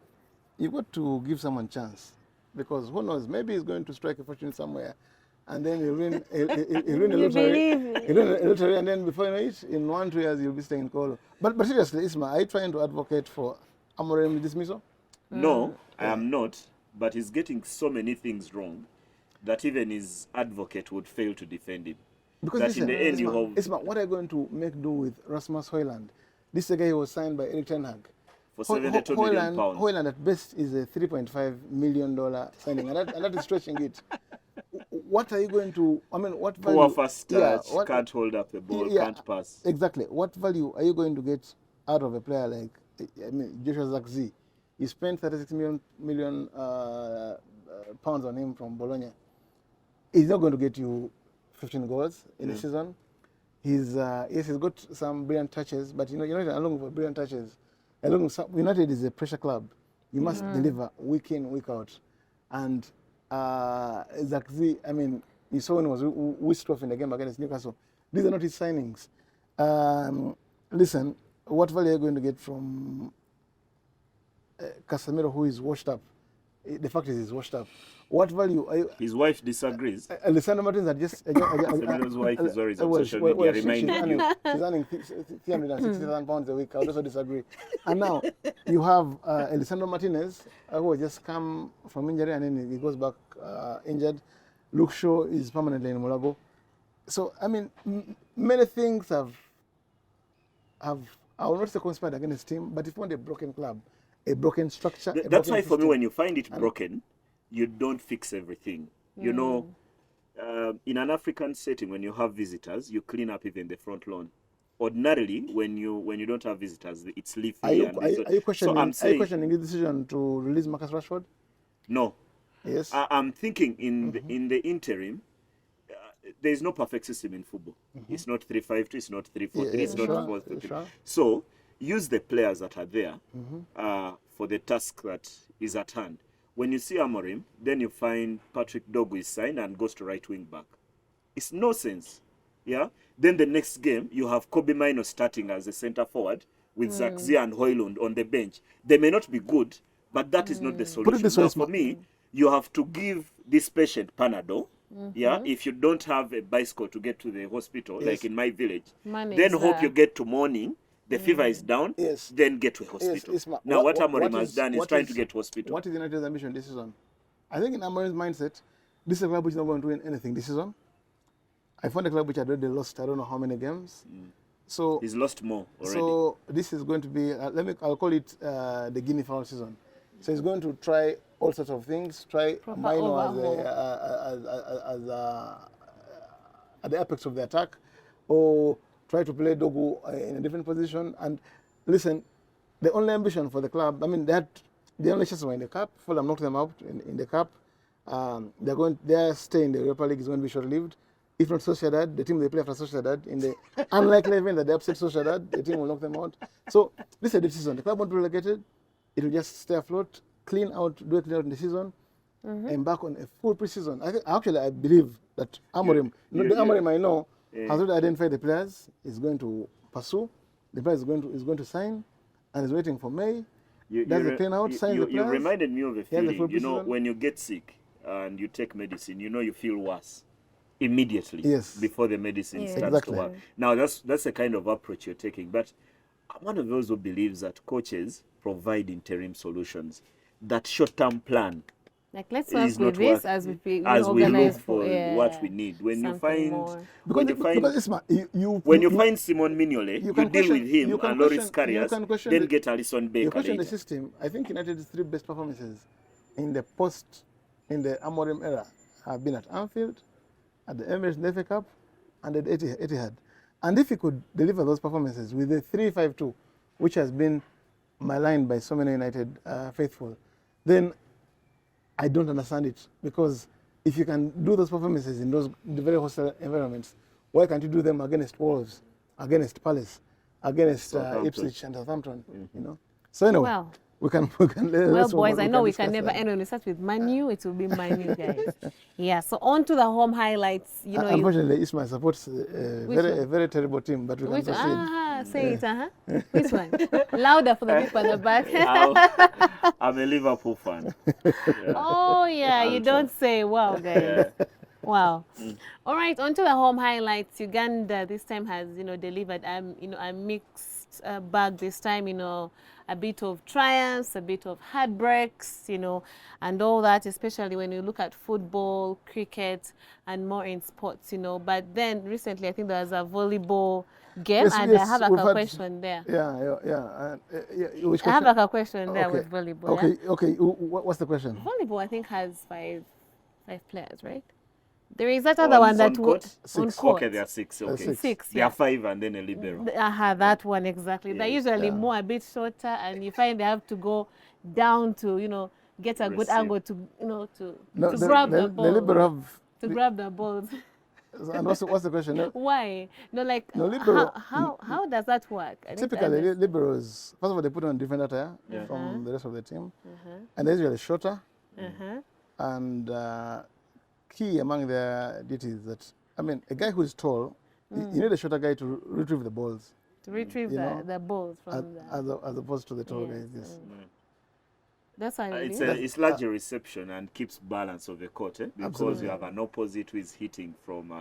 give someone chance, because who knows, maybe he's going to strike a fortune somewhere, and then he'll win a lottery, and then before you know it, in 1-2 years you'll be staying in Kolo. But seriously, Isma, are you trying to advocate for Amorim dismissal? No, I am not. But he's getting so many things wrong that even his advocate would fail to defend him. Because that listen, in the end Isma, what are you going to make do with Rasmus Højlund? This is a guy who was signed by Erik ten Hag. For £72 million. Højlund at best is a $3.5 million signing, and that is stretching it. What are you going to, I mean, what value? Poor first touch, can't hold up the ball, can't pass. Exactly. What value are you going to get out of a player like, Joshua Zirkzee? You spent 36 million pounds on him from Bologna. he's not going to get you 15 goals in the season. He's yes, he's got some brilliant touches, but you're not looking for brilliant touches. United is a pressure club. You must deliver week in, week out. And Zakzi, I mean, you saw when he was whisked off in the game against Newcastle. These are not his signings. Listen, what value are you going to get from Casemiro, who is washed up? The fact is he's washed up. What value are you? His wife disagrees. Alessandro Martins had just... Casemiro's wife is always on social media reminding you. She's earning £360,000 a week. I would also disagree. And now you have Alessandro Martinez, who has just come from injury and then he goes back injured. Luke Shaw is permanently in Mulago. So, I mean, many things I will not say conspired against him, but if you want a broken club, a broken structure. That's why for me, when you find it broken, you don't fix everything. You know, in an African setting, when you have visitors, you clean up even the front lawn. Ordinarily, when you don't have visitors, it's leafy. Are you questioning the decision to release Marcus Rashford? No. Yes. I'm thinking in the interim, there is no perfect system in football. It's not 3-5-2, it's not 3-4-3, it's not 4-3. Sure. So use the players that are there for the task that is at hand. When you see Amorim, then you find Patrick Dogu is signed and goes to right wing back. It's nonsense. Yeah. Then the next game you have Kobe Mino starting as a centre forward with Zakzia and Højlund on the bench. They may not be good, but that is not the solution. Put it this way, for me, you have to give this patient Panadol. Yeah, if you don't have a bicycle to get to the hospital, like in my village, then hope you get to morning, the fever is down, then get to a hospital. Now, what Amorim has done is trying to get to hospital. What is United's ambition this season? I think in Amorim's mindset, this is a club which is not going to win anything this season. I found a club which had already lost I don't know how many games. So he's lost more already. So this is going to be, I'll call it the guinea fowl season. So he's going to try all sorts of things, try Mino at the apex of the attack, or try to play Dogu in a different position. And listen, the only ambition for the club, I mean, the only chances were in the cup. Fulham knocked them out in the cup. Their stay in the Europa League is going to be short-lived. If not Sociedad, the team they play after Sociedad, in the unlikely event that they upset Sociedad, the team will knock them out. So this is the season. The club won't be relegated. It will just stay afloat, do a clean out in the season, embark on a full pre-season. I believe that Amorim, Amorim I know, has already identified the players, is going to pursue, the players is going to sign, and is waiting for May. Does the clean out, sign the players. You reminded me of a feeling, you know, when you get sick and you take medicine, you know you feel worse immediately before the medicine starts to work. Now, that's the kind of approach you're taking. But I'm one of those who believes that coaches provide interim solutions. That short-term plan like let's work with this working, as we look for what we need. When you find when you find Simon Mignolet, you deal with him and Loris Karius, then get Alisson Becker. You question the system. I think United's 3 best performances in the Amorim era have been at Anfield, at the Emirates FA Cup, and at Etihad. And if he could deliver those performances with the 3-5-2, which has been maligned by so many United faithful, then I don't understand it. Because if you can do those performances in those very hostile environments, why can't you do them against Wolves, against Palace, against Ipswich and Southampton? You know. So anyway. Well, we can well, boys, I know we can never end when we start with Manu. It will be Manu, guys. Yeah, so on to the home highlights. You know, unfortunately, Ismail supports a very terrible team, but we can proceed. Say it, Which one? Louder for the people at the back. I'm a Liverpool fan. Oh, yeah, you don't say. Wow, guys. Wow. All right, on to the home highlights. Uganda this time has, delivered, a mixed bag this time, a bit of triumphs, a bit of heartbreaks, and all that, especially when you look at football, cricket, and more in sports, But then recently, I think there was a volleyball game, I have a question there. Yeah. I have a question there with volleyball. Okay. What's the question? Volleyball, I think, has five players, right? There is that other one that would on court. Okay, there are 6. Okay, 6. There are 5 and then a libero. That one exactly. They're usually more a bit shorter, and you find they have to go down to get a good angle to grab the ball. The libero have to grab the balls. And what's the question? No, Why? No, like no, libero. how does that work? I need to Typically, understand. liberos, first of all, they put on different attire from the rest of the team. And they're usually shorter. And key among their duties that, I mean, a guy who is tall, you need a shorter guy to retrieve the balls. To retrieve the balls from as opposed to the tall guys, yes. That's why it's larger reception and keeps balance of the court, because Absolutely. you have an opposite who is hitting from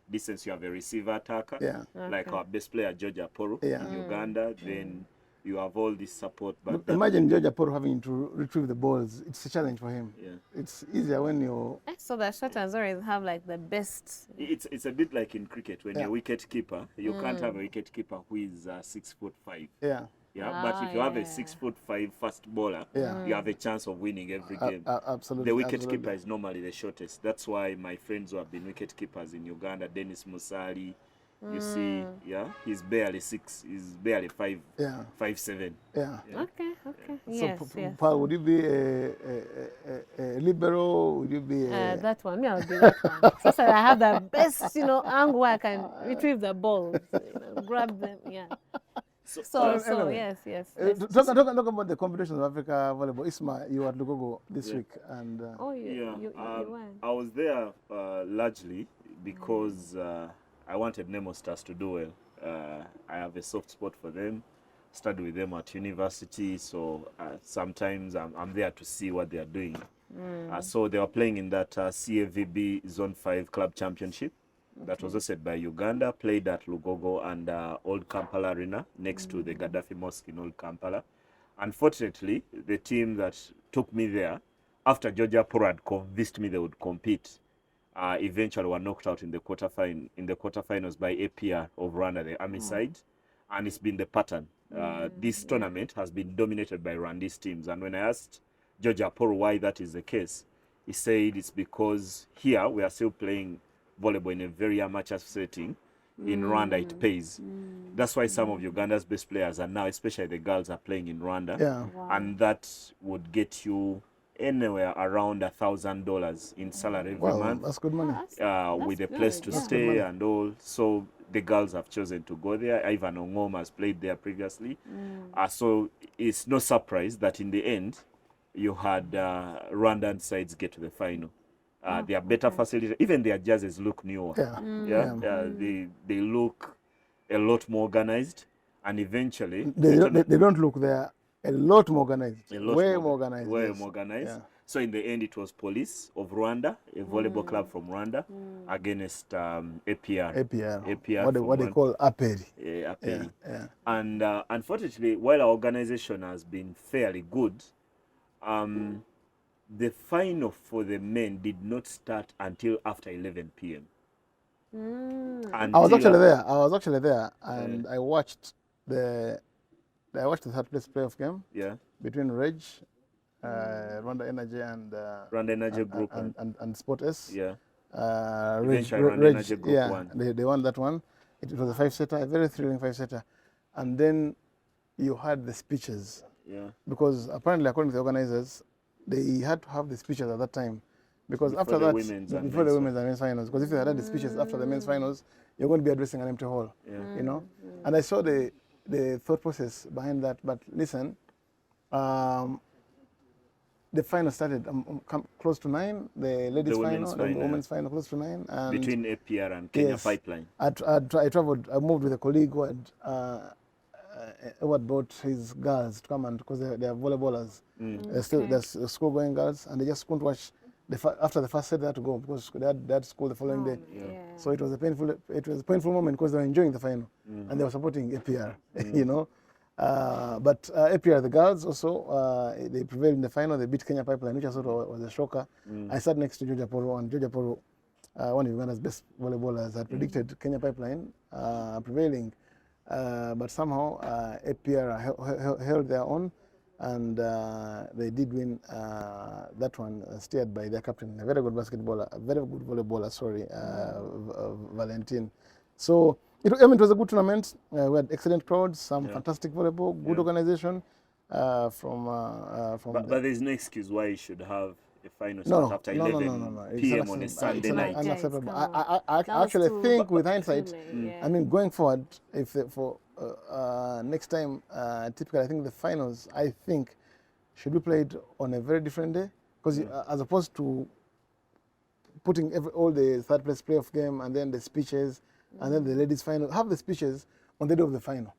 distance. You have a receiver attacker, like our best player George Aporo in Uganda. Then you have all this support. But Look, imagine George Aporo having to retrieve the balls. It's a challenge for him. Yeah. It's easier when you're... So the shorters always have like the best... It's a bit like in cricket. When you're a wicket keeper, you can't have a wicket keeper who is 6'5". Yeah. Yeah, but if you have a 6'5" fast bowler, you have a chance of winning every game. Absolutely. The wicket keeper is normally the shortest. That's why my friends who have been wicket keepers in Uganda, Dennis Musali, you see, he's barely 6. He's barely 5'7". Yeah. Okay. So, Paul, would you be a libero? Would you be that one? Me, I would be that one. So I have the best, angle where I can retrieve the balls, grab them. Yeah. So anyway, yes. Talk about the competition of Africa volleyball. Isma, you were at Lugogo this week, and you went. I was there largely because I wanted Nemo Stars to do well. I have a soft spot for them. Studied with them at university, so sometimes I'm there to see what they are doing. So they were playing in that CAVB Zone 5 Club Championship. That was hosted by Uganda, played at Lugogo and Old Kampala Arena next to the Gaddafi Mosque in Old Kampala. Unfortunately, the team that took me there, after Georgia Poro had convinced me they would compete, eventually were knocked out in the quarterfinals by APR of Rwanda, the army side. And it's been the pattern. This tournament has been dominated by Rwandese teams. And when I asked Georgia Poro why that is the case, he said it's because here we are still playing volleyball in a very amateur setting. In Rwanda, it pays. That's why some of Uganda's best players are now, especially the girls, are playing in Rwanda. And that would get you anywhere around $1,000 in salary every month. That's good money. With a place to stay and all. So the girls have chosen to go there. Ivan Ongoma has played there previously. So it's no surprise that in the end, you had Rwandan sides get to the final. They are better facilities. Even their jerseys look newer. They look a lot more organized, and eventually they don't look there. A lot more organized. Way more organized. Way more organized. Yeah. So in the end, it was Police of Rwanda, a volleyball club from Rwanda, against APR. What they call Aperi. Aperi. And unfortunately, while our organization has been fairly good, the final for the men did not start until after 11 p.m. I was actually there, and I watched the third place playoff game between Reg, Rwanda Energy and Rwanda Energy Group and Sport S. Reg Energy Group won. They won that one. It was a 5-setter, a very thrilling 5-setter. And then you had the speeches. Because apparently, according to the organizers, they had to have the speeches at that time, because before after that, before the women's and men's finals, because if they had the speeches after the men's finals, you're going to be addressing an empty hall, And I saw the thought process behind that. But listen, the final started close to 9. The ladies' final, the women's final close to 9. And between APR and Kenya Pipeline. I traveled. I moved with a colleague who had brought his girls to come, and because they are volleyballers. There's school-going girls, and they just couldn't watch after the first set. They had to go because they had school the following day. So it was a painful moment because they were enjoying the final and they were supporting APR, But APR, the girls also, they prevailed in the final. They beat Kenya Pipeline, which I thought was a shocker. I sat next to Georgia Poro, and Georgia Poro, one of Uganda's best volleyballers, had predicted Kenya Pipeline prevailing. But somehow APR held their own, and they did win that one, steered by their captain, a very good basketballer, a very good volleyballer, Valentin. So it was a good tournament. We had excellent crowds, some fantastic volleyball, good organization. But there's no excuse why you should have the final No, start after no, 11 It's p.m. on a unacceptable. Sunday It's night. unacceptable. Guys, come I That was actually too- think with too hindsight, late, yeah. I mean, going forward, if for next time, typically, I think the finals, I think, should be played on a very different day, because as opposed to putting all the third place playoff game and then the speeches and then the ladies final, have the speeches on the day of the final.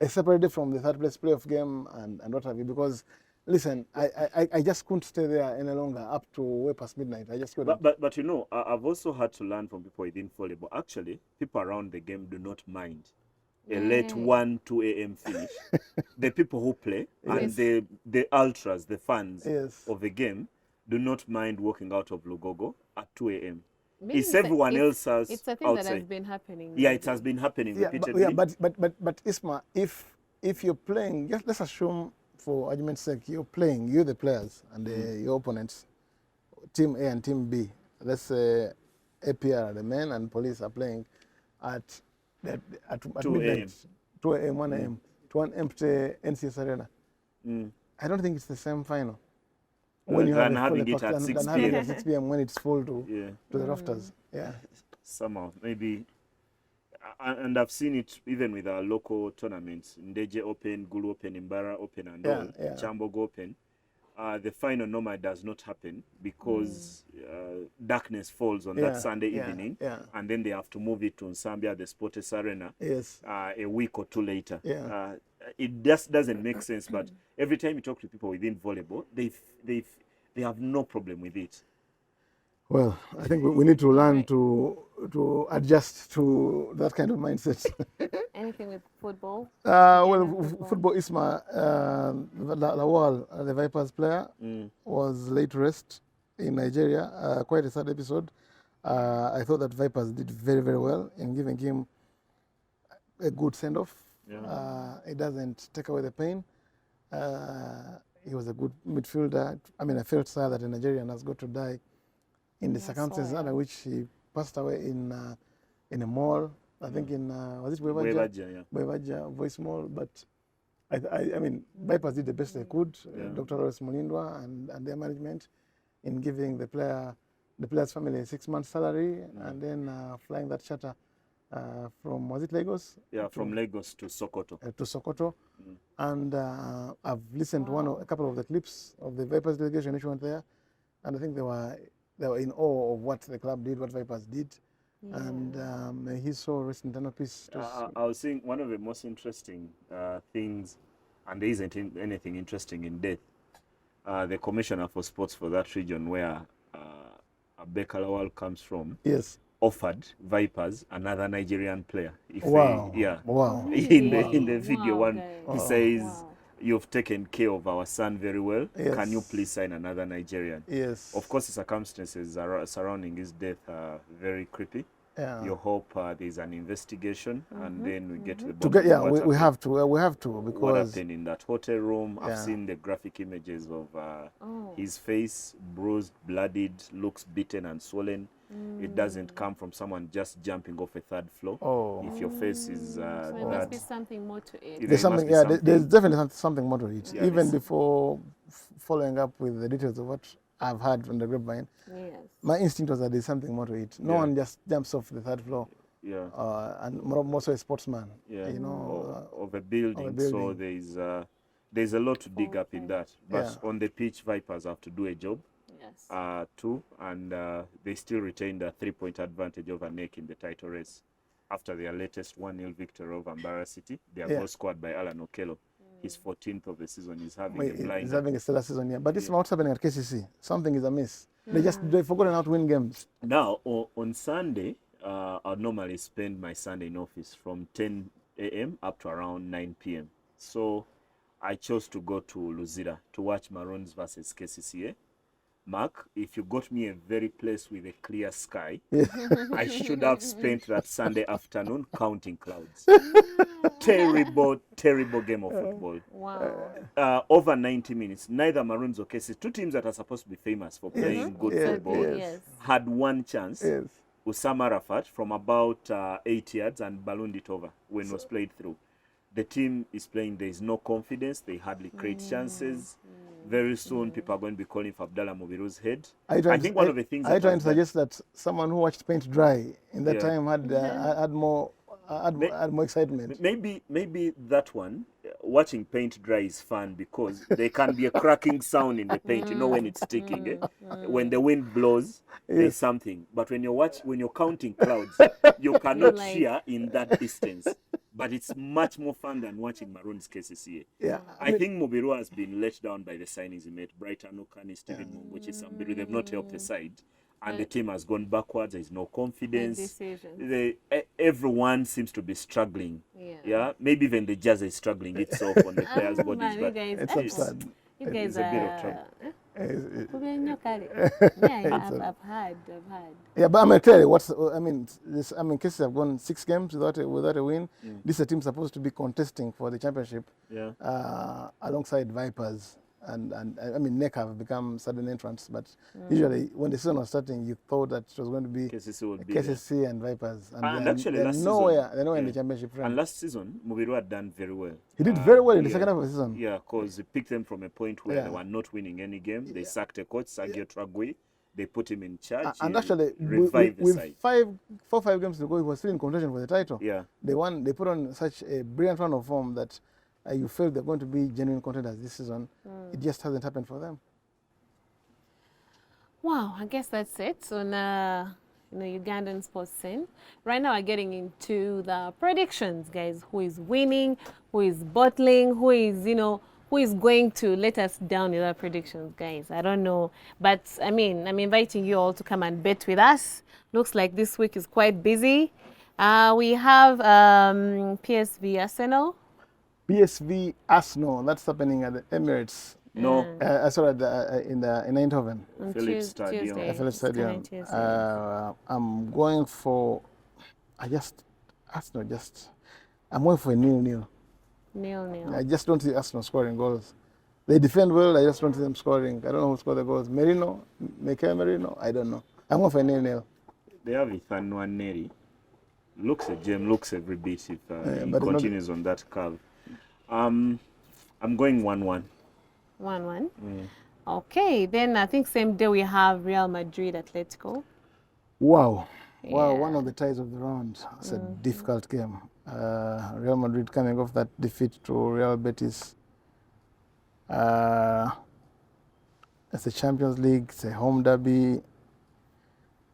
Separated from the third place playoff game and what have you, because listen, I just couldn't stay there any longer up to way past midnight. I just couldn't. But you know, I've also had to learn from people within volleyball. Actually, people around the game do not mind a late 1, 2 a.m. finish. The people who play and the ultras, the fans of the game, do not mind walking out of Lugogo at 2 a.m. It's everyone else has It's a thing outside. that has been happening. Yeah, it has been happening repeatedly. But Isma, if you're playing, just let's assume for argument's sake, you're the players and your opponents, team A and team B. Let's say APR, the men and police are playing at 2 midnight, 2 a.m., 1 a.m. to an empty NCS arena. I don't think it's the same final. When you have having it at 6 having it at 6 p.m. when it's full to the rafters. Yeah. Somehow, maybe. And I've seen it even with our local tournaments, Ndeje Open, Gulu Open, Imbara Open, and all, Chambog Open. The final normally does not happen because darkness falls on that Sunday evening, and then they have to move it to Nsambia, the Sports Arena, a week or two later. It just doesn't make sense, but every time you talk to people within volleyball, they have no problem with it. Well, I think we need to learn to adjust to that kind of mindset. Anything with football? Football, Isma, Lawal, the Vipers player, was laid to rest in Nigeria. Quite a sad episode. I thought that Vipers did very, very well in giving him a good send-off. It doesn't take away the pain. He was a good midfielder. I mean, I felt sad that a Nigerian has got to die in the circumstances under which he passed away in a mall. I think in was it Webaja Voice Mall. But I mean, Vipers did the best they could. Dr. Royce Mulindwa and their management in giving the player's family a 6-month salary and then flying that charter from, was it Lagos? Yeah, from Lagos to Sokoto. To Sokoto. And I've listened to a couple of the clips of the Vipers delegation which went there, and I think they were in awe of what the club did, what Vipers did. And he saw rest in eternal peace. I was saying one of the most interesting things, and there isn't anything interesting in death, the commissioner for sports for that region where Abeka Lawal comes from, offered Vipers another Nigerian player. In the video, he says, "You've taken care of our son very well. Can you please sign another Nigerian?" Of course, the circumstances surrounding his death are very creepy. You hope there's an investigation, and then we get to the bottom. We have to because what happened in that hotel room. I've seen the graphic images of his face, bruised, bloodied, looks beaten and swollen. It doesn't come from someone just jumping off a 3rd floor. If your face is so there must be something more to it. There's definitely something more to it. Even before following up with the details of what I've heard from the grapevine, my instinct was that there's something more to it. No one just jumps off the 3rd floor. And more so a sportsman. Of a building. So there's a lot to dig up in that. But on the pitch, Vipers have to do a job. Too, and they still retained a 3-point advantage over NEC in the title race after their latest 1-0 victory over Mbara City. Their goal scored by Alan Okello. His 14th of the season. He's having a stellar season, But it's what's happening at KCC. Something is amiss. They've forgotten how to win games. Now, on Sunday, I normally spend my Sunday in office from 10 a.m. up to around 9 p.m. So I chose to go to Luzira to watch Maroons versus KCCA. Mark, if you got me a very place with a clear sky, I should have spent that Sunday afternoon counting clouds. Terrible, terrible game of football. Wow. Over 90 minutes. Neither Maroons or KCC, two teams that are supposed to be famous for playing good football, had one chance. Usama Rafat from about 8 yards and ballooned it over when it was played through. The team is playing, there is no confidence, they hardly create chances. Very soon, people are going to be calling for Abdallah Mubiru's head. I think one of the things are you that trying has to suggest that someone who watched paint dry in that Yeah. time had more excitement? Maybe that one, watching paint dry is fun because there can be a cracking sound in the paint. You know when it's sticking, when the wind blows, there's something. But when you're counting clouds, you cannot like- hear in that distance. But it's much more fun than watching Maroon's cases here. Yeah, I think Mubiru has been let down by the signings he made. Brighton, Okani, Stephen Munguchi, Sambiru, they've not helped the side. And the team has gone backwards. There's no confidence. Decisions. Everyone seems to be struggling. Yeah. Maybe even the Jazz is struggling itself on the players' bodies. Man, you But guys, it's absurd. you guys it's a bit of trouble. I've heard. Yeah, but I'm tell you cases have gone 6 games without a win. This is a team supposed to be contesting for the championship. Yeah. Alongside Vipers. And NEC have become sudden entrants, but usually when the season was starting, you thought that it was going to be KCC and Vipers. And actually, they're nowhere in the championship round. And last season, Mubiru had done very well. He did very well in the second half of the season. Yeah, because he picked them from a point where they were not winning any game. They sacked a coach, Sergio Tragui. They put him in charge. And actually, revived with the side. 4-5 games to go, he was still in contention for the title. Yeah. They won. They put on such a brilliant run of form that you feel they're going to be genuine contenders this season. It just hasn't happened for them. Wow, I guess that's it on Ugandan sports scene. Right now, we're getting into the predictions, guys. Who is winning? Who is bottling? Who is going to let us down with our predictions, guys? I don't know, but I'm inviting you all to come and bet with us. Looks like this week is quite busy. We have PSV Arsenal. PSV Arsenal, that's happening at the Emirates. No. Sorry, in Eindhoven. On Philips Stadium. Tuesday. Philips Stadium. It's coming Tuesday. I'm going for I'm going for a 0-0. 0-0. I just don't see Arsenal scoring goals. They defend well, I just don't see them scoring. I don't know who scored the goals. Mikel Merino, I don't know. I'm going for a 0-0. They have Ethan Nwaneri. Looks a gem, looks every bit if he continues on that curve. I'm going 1-1. 1-1. Okay, then I think same day we have Real Madrid Atletico. Wow. Yeah. Wow, one of the ties of the round. It's a difficult game. Real Madrid coming off that defeat to Real Betis. It's a Champions League, it's a home derby.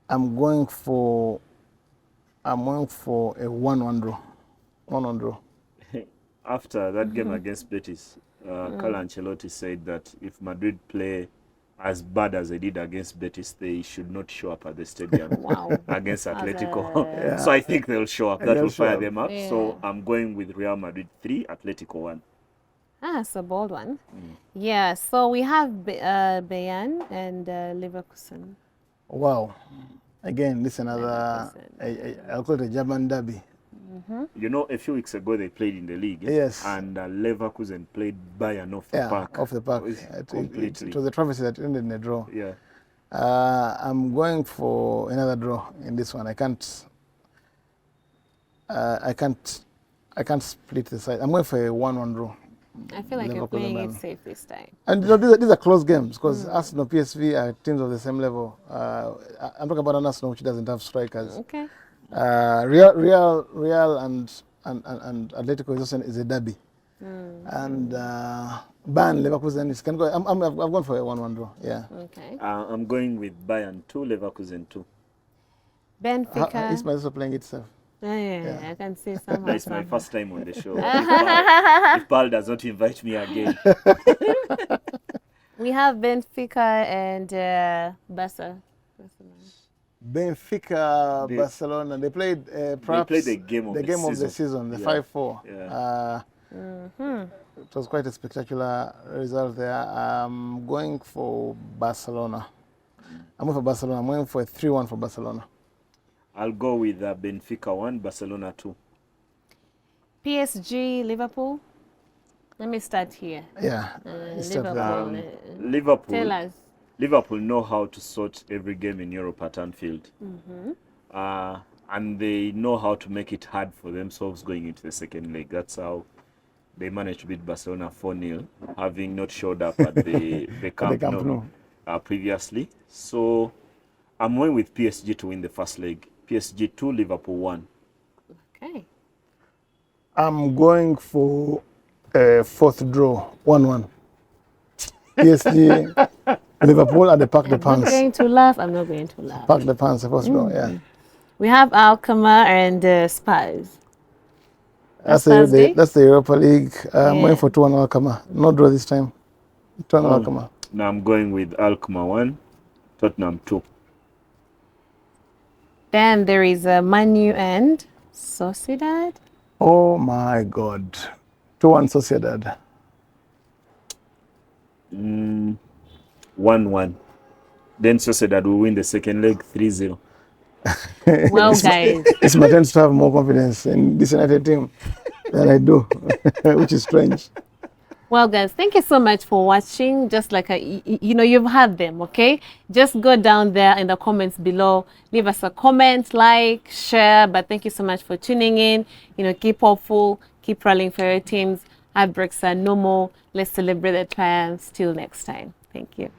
I'm going for a 1-1 draw. 1-1 draw. After that game against Betis, Carlo Ancelotti said that if Madrid play as bad as they did against Betis, they should not show up at the stadium against Atletico. So I think they'll show up. That will fire them up. Yeah. So I'm going with Real Madrid 3, Atletico 1. It's a bold one. Yeah, so we have Bayern and Leverkusen. Wow. Again, this is another, I'll call it a German derby. You know, a few weeks ago they played in the league. Yes. And Leverkusen played Bayern off the park. Off the park. Completely. It was a travesty that ended in a draw. Yeah. I'm going for another draw in this one. I can't split the side. I'm going for a 1-1 draw. I feel like you're playing it safe this time. And these are close games because Arsenal, PSV are teams of the same level. I'm talking about an Arsenal which doesn't have strikers. Okay. Real and Atletico is a derby. And Bayern Leverkusen is can go. I've gone for a 1-1 draw. Yeah. Okay. I'm going with Bayern 2, Leverkusen 2. Benfica. Ismail is playing itself. Yeah, I can see somehow. That's my first time on the show. If Paul does not invite me again. We have Benfica and Barca. Benfica, Barcelona. They played perhaps the game of the season, the 5-4. Yeah. It was quite a spectacular result there. I'm going for Barcelona. I'm going for a 3-1 for Barcelona. I'll go with Benfica 1, Barcelona 2. PSG, Liverpool. Let me start here. Yeah. Liverpool. Tell us. Liverpool know how to sort every game in Europe at Anfield. And they know how to make it hard for themselves going into the second leg. That's how they managed to beat Barcelona 4-0, having not showed up at the Camp Nou previously. So I'm going with PSG to win the first leg. PSG 2, Liverpool 1. Okay. I'm going for a fourth draw, 1-1. PSG, Liverpool at the Parc des I'm not Princes. going to laugh. I'm not going to laugh. Parc des Princes, first draw, yeah. We have Alkmaar and Spurs. That's the Europa League. I'm going for 2-1 Alkmaar. No draw this time. 2-1 Alkmaar. Now I'm going with Alkmaar 1, Tottenham 2. Then there is Manu and Sociedad. Oh my God. 2-1 Sociedad. 1-1. Then Sociedad will win the second leg 3-0. Well, guys. It's my turn to have more confidence in this United team than I do, which is strange. Well, guys, thank you so much for watching. Just like, you've had them, okay? Just go down there in the comments below. Leave us a comment, like, share. But thank you so much for tuning in. Keep hopeful. Keep rallying for your teams. Heartbreaks are no more. Let's celebrate the triumphs. Till next time. Thank you.